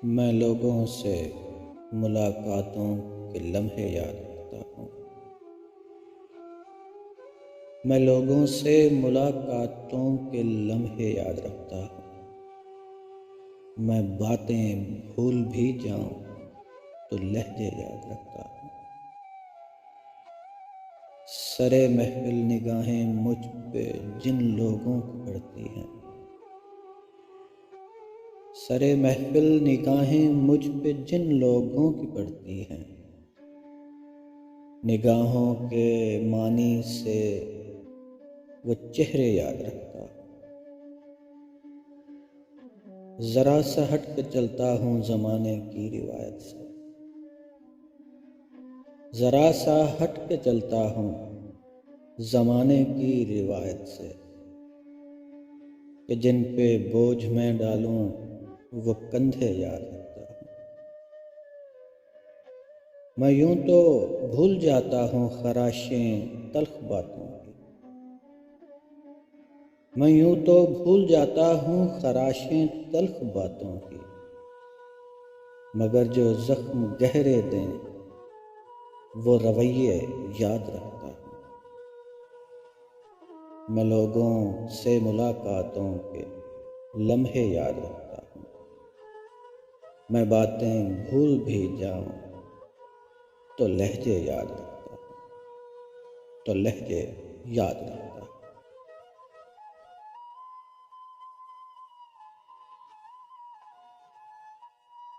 میں لوگوں سے ملاقاتوں کے لمحے یاد رکھتا ہوں۔ میں لوگوں سے ملاقاتوں کے لمحے یاد رکھتا ہوں۔ میں باتیں بھول بھی جاؤں تو لہجے یاد رکھتا ہوں۔ سرے محفل نگاہیں مجھ پہ جن لوگوں کو پڑتی ہیں، سرے محفل نگاہیں مجھ پہ جن لوگوں کی پڑتی ہیں، نگاہوں کے معنی سے وہ چہرے یاد رکھتا ہوں۔ ذرا سا ہٹ کے چلتا ہوں زمانے کی روایت سے، ذرا سا ہٹ کے چلتا ہوں زمانے کی روایت سے، کہ جن پہ بوجھ میں ڈالوں وہ کندھے یاد رکھتا ہوں۔ میں یوں تو بھول جاتا ہوں خراشیں تلخ باتوں کی، میں یوں تو بھول جاتا ہوں خراشیں تلخ باتوں کی، مگر جو زخم گہرے دیں وہ رویے یاد رکھتا ہوں۔ میں لوگوں سے ملاقاتوں کے لمحے یاد رکھتا ہوں۔ میں باتیں بھول بھی جاؤں تو لہجے یاد رکھتا ہوں، تو لہجے یاد رکھتا ہوں۔